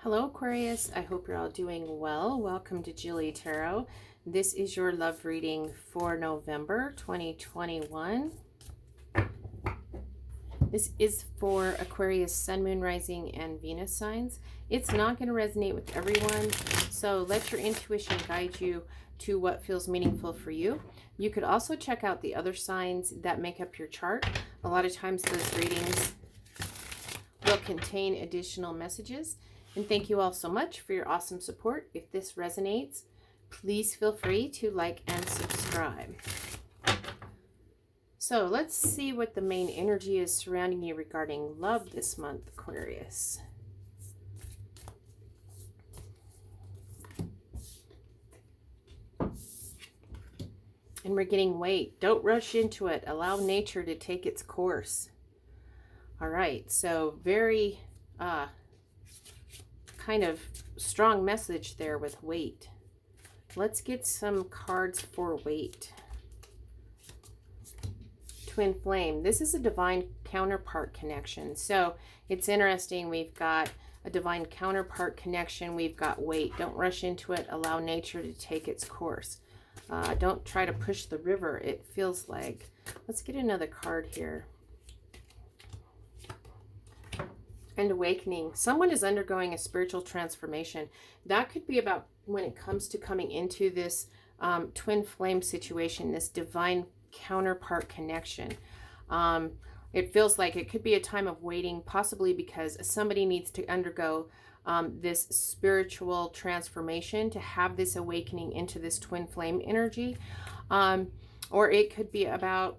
Hello Aquarius, I hope you're all doing well. Welcome to JilleTarot. This is your love reading for November 2021. This is for Aquarius, Sun, Moon, Rising, and Venus signs. It's not going to resonate with everyone, so let your intuition guide you to what feels meaningful for you. You could also check out the other signs that make up your chart. A lot of times those readings will contain additional messages. And thank you all so much for your awesome support. If this resonates, please feel free to like and subscribe. So let's see what the main energy is surrounding you regarding love this month, Aquarius. And we're getting wait. Don't rush into it. Allow nature to take its course. All right, so very kind of strong message there with wait. Let's get some cards for wait. Twin flame. This is a divine counterpart connection. So it's interesting. We've got a divine counterpart connection. We've got wait. Don't rush into it. Allow nature to take its course. Don't try to push the river, it feels like. Let's get another card here. And awakening. Someone is undergoing a spiritual transformation. That could be about when it comes to coming into this twin flame situation, this divine counterpart connection. It feels like it could be a time of waiting, possibly because somebody needs to undergo this spiritual transformation to have this awakening into this twin flame energy. Or it could be about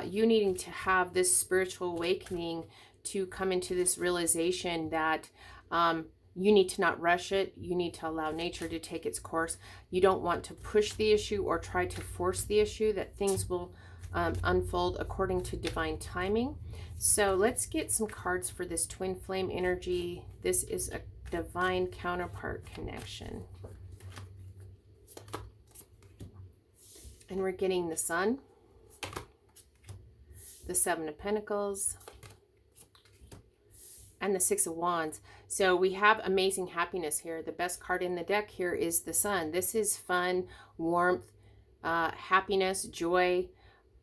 you needing to have this spiritual awakening to come into this realization that you need to not rush it. You need to allow nature to take its course. You don't want to push the issue or try to force the issue, that things will unfold according to divine timing. So let's get some cards for this twin flame energy. This is a divine counterpart connection. And we're getting the Sun, the Seven of Pentacles, and the Six of Wands. So we have amazing happiness here. The best card in the deck here is the Sun. This is fun, warmth, happiness, joy,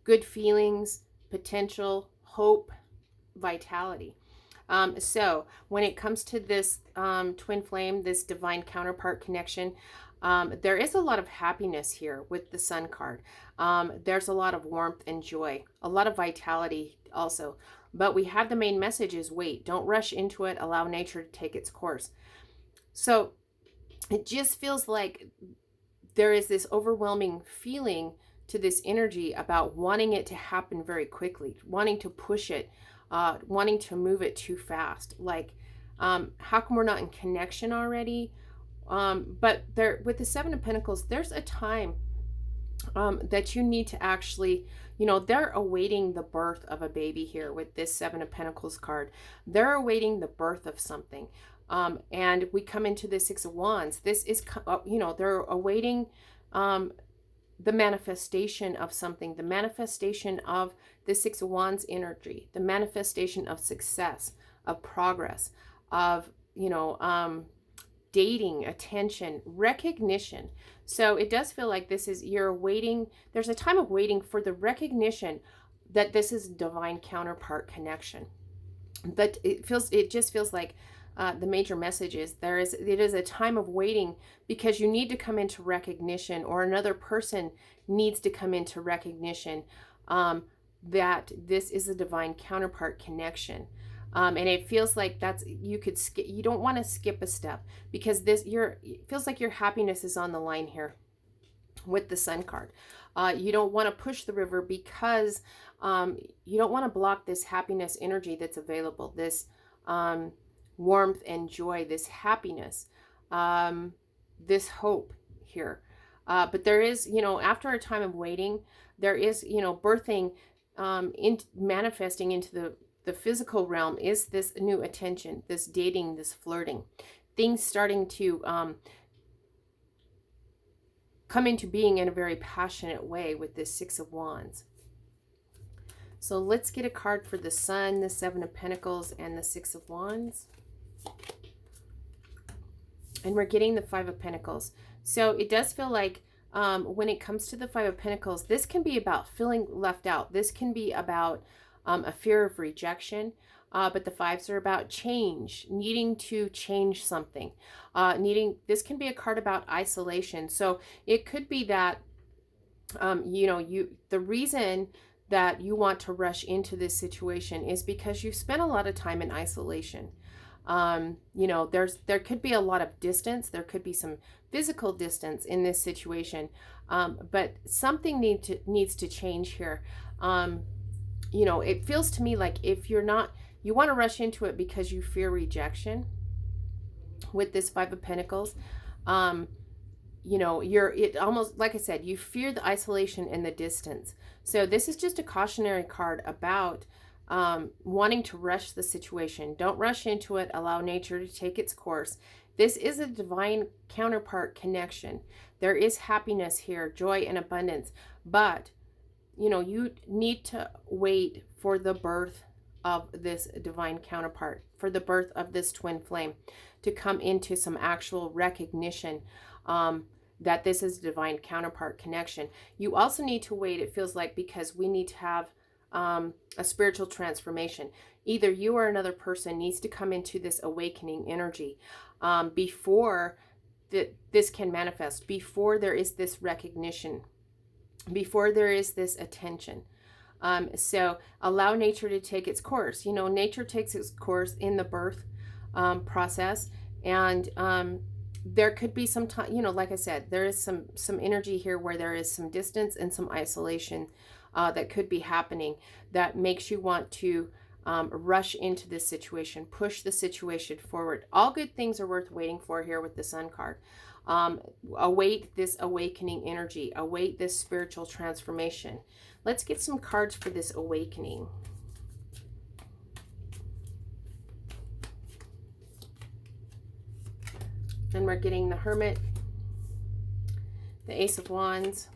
good feelings, potential, hope, vitality. So when it comes to this twin flame, this divine counterpart connection, there is a lot of happiness here with the Sun card. There's a lot of warmth and joy, a lot of vitality also. But we have the main message is wait, don't rush into it, allow nature to take its course. So it just feels like there is this overwhelming feeling to this energy about wanting it to happen very quickly, wanting to push it, wanting to move it too fast. Like, how come we're not in connection already? But there, with the Seven of Pentacles, there's a time that you need to actually, they're awaiting the birth of a baby here with this Seven of Pentacles card. They're awaiting the birth of something. And we come into the Six of Wands. This is, they're awaiting the manifestation of something, the manifestation of the Six of Wands energy, the manifestation of success, of progress, of, dating, attention, recognition. So it does feel like this is, you're waiting, there's a time of waiting for the recognition that this is divine counterpart connection. But it just feels like the major message is it is a time of waiting because you need to come into recognition, or another person needs to come into recognition that this is a divine counterpart connection. And it feels like you don't want to skip a step, because it feels like your happiness is on the line here with the Sun card. You don't want to push the river because you don't want to block this happiness energy that's available, this warmth and joy, this happiness, this hope here. But there is, after a time of waiting, there is, birthing, manifesting into the physical realm is this new attention, this dating, this flirting, things starting to come into being in a very passionate way with this Six of Wands. So let's get a card for the Sun, the Seven of Pentacles, and the Six of Wands. And we're getting the Five of Pentacles. So it does feel like when it comes to the Five of Pentacles, this can be about feeling left out. This can be about a fear of rejection. But the fives are about change, needing to change something. This can be a card about isolation. So it could be that, the reason that you want to rush into this situation is because you've spent a lot of time in isolation. There could be a lot of distance. There could be some physical distance in this situation. But something needs to change here. It feels to me like if you want to rush into it because you fear rejection with this Five of Pentacles. It almost, like I said, you fear the isolation and the distance. So this is just a cautionary card about wanting to rush the situation. Don't rush into it. Allow nature to take its course. This is a divine counterpart connection. There is happiness here, joy and abundance. But, you need to wait for the birth of this divine counterpart, for the birth of this twin flame to come into some actual recognition that this is a divine counterpart connection. You also need to wait, it feels like, because we need to have a spiritual transformation. Either you or another person needs to come into this awakening energy before this can manifest, before there is this recognition, before there is this attention. So allow nature to take its course. Nature takes its course in the birth process, and there could be some time, like I said, there is some energy here where there is some distance and some isolation that could be happening that makes you want to rush into this situation, push the situation forward. All good things are worth waiting for here with the Sun card. Await this awakening energy, await this spiritual transformation. Let's get some cards for this awakening. And we're getting the Hermit, the Ace of Wands,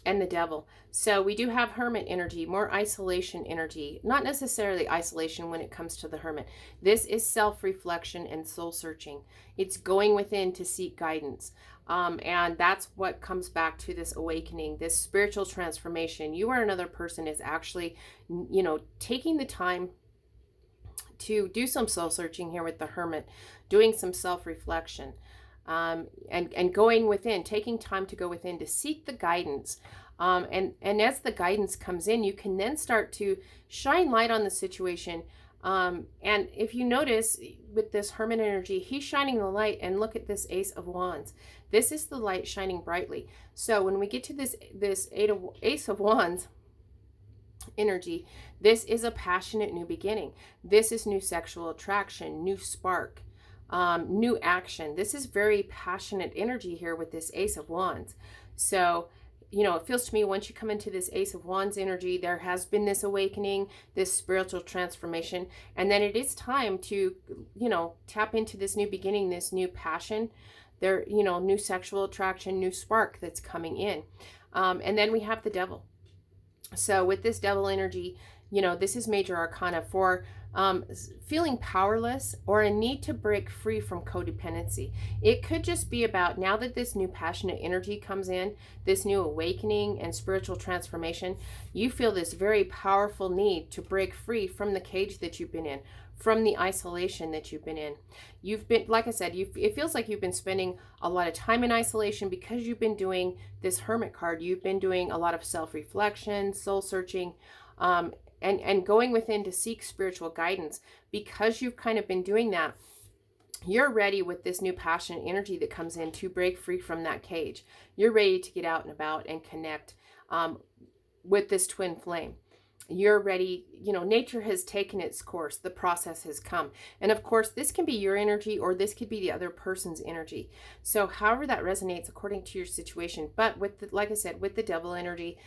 and the Devil. So we do have Hermit energy, more isolation energy. Not necessarily isolation when it comes to the Hermit. This is self-reflection and soul-searching. It's going within to seek guidance. And that's what comes back to this awakening, this spiritual transformation. You or another person is actually, taking the time to do some soul-searching here with the Hermit, doing some self-reflection, and going within, taking time to go within to seek the guidance. And as the guidance comes in, you can then start to shine light on the situation. And if you notice with this Hermit energy, he's shining the light, and look at this Ace of Wands. This is the light shining brightly. So when we get to this Ace of Wands energy, this is a passionate new beginning. This is new sexual attraction, new spark, new action. This is very passionate energy here with this Ace of Wands. So, it feels to me once you come into this Ace of Wands energy, there has been this awakening, this spiritual transformation, and then it is time to, tap into this new beginning, this new passion, new sexual attraction, new spark that's coming in. And then we have the Devil. So with this Devil energy, this is major arcana for feeling powerless or a need to break free from codependency. It could just be about, now that this new passionate energy comes in, this new awakening and spiritual transformation, you feel this very powerful need to break free from the cage that you've been in, from the isolation that you've been in. You've been, like I said, it feels like you've been spending a lot of time in isolation because you've been doing this Hermit card. You've been doing a lot of self-reflection, soul-searching, and going within to seek spiritual guidance. Because you've kind of been doing that, you're ready with this new passionate energy that comes in to break free from that cage. You're ready to get out and about and connect with this twin flame. You're ready, nature has taken its course. The process has come. And of course, this can be your energy or this could be the other person's energy. So however that resonates according to your situation. But like I said, with the Devil energy,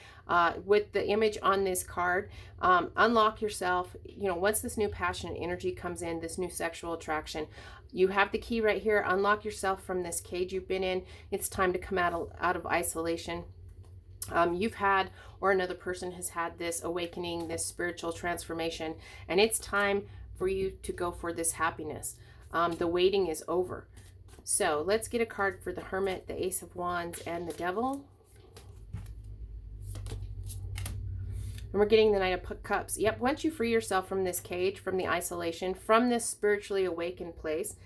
with the image on this card, unlock yourself. Once this new passionate energy comes in, this new sexual attraction, you have the key right here. Unlock yourself from this cage you've been in. It's time to come out of isolation. You've had, or another person has had, this awakening, this spiritual transformation, and it's time for you to go for this happiness. The waiting is over. So let's get a card for the Hermit, the Ace of Wands, and the Devil. And we're getting the Knight of Cups. Yep, once you free yourself from this cage, from the isolation, from this spiritually awakened place,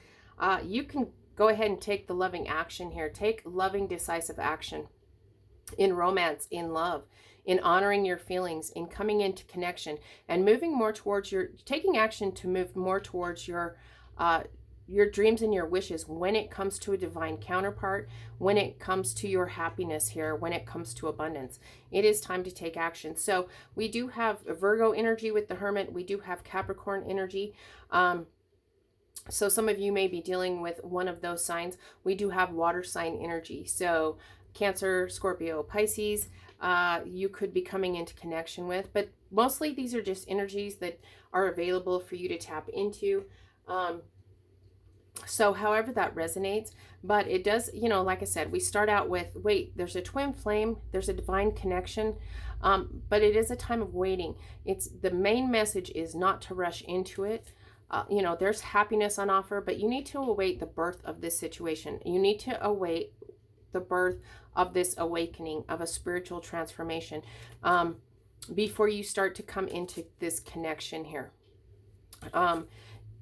you can go ahead and take the loving action here. Take loving, decisive action in romance, in love, in honoring your feelings, in coming into connection, and moving more towards taking action to move more towards your dreams and your wishes when it comes to a divine counterpart, when it comes to your happiness here, when it comes to abundance. It is time to take action. So we do have Virgo energy with the Hermit. We do have Capricorn energy. So some of you may be dealing with one of those signs. We do have water sign energy. So Cancer, Scorpio, Pisces, you could be coming into connection with. But mostly these are just energies that are available for you to tap into. So however that resonates, but it does, you know, like I said, we start out with, wait, there's a twin flame, there's a divine connection, but it is a time of waiting. It's the main message is not to rush into it. You know, there's happiness on offer, but you need to await the birth of this situation. You need to await the birth of this awakening, of a spiritual transformation, before you start to come into this connection here.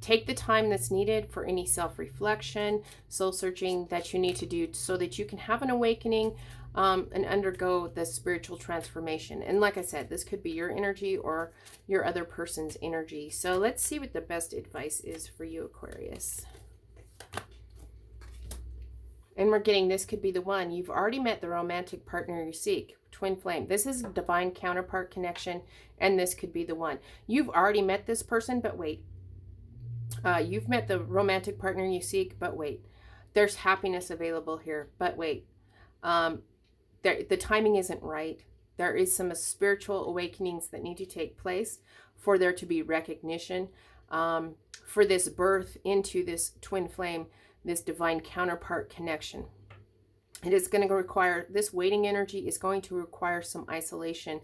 Take the time that's needed for any self-reflection, soul-searching that you need to do so that you can have an awakening and undergo the spiritual transformation. And like I said, this could be your energy or your other person's energy. So let's see what the best advice is for you, Aquarius. And we're getting, this could be the one. You've already met the romantic partner you seek. Twin flame. This is a divine counterpart connection, and this could be the one. You've already met this person, but wait. You've met the romantic partner you seek, but wait. There's happiness available here, but wait. The timing isn't right. There is some spiritual awakenings that need to take place for there to be recognition, for this birth into this twin flame, this divine counterpart connection. It is going to require, this waiting energy is going to require some isolation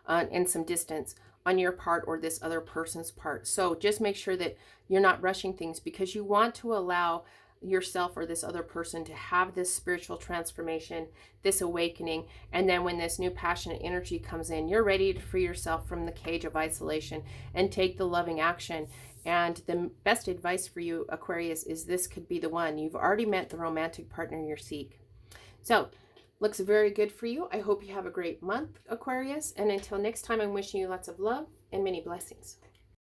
and some distance on your part or this other person's part. So just make sure that you're not rushing things, because you want to allow yourself or this other person to have this spiritual transformation, this awakening. And then when this new passionate energy comes in, you're ready to free yourself from the cage of isolation and take the loving action. And the best advice for you, Aquarius, is this could be the one. You've already met the romantic partner you seek. So looks very good for you. I hope you have a great month, Aquarius. And until next time, I'm wishing you lots of love and many blessings.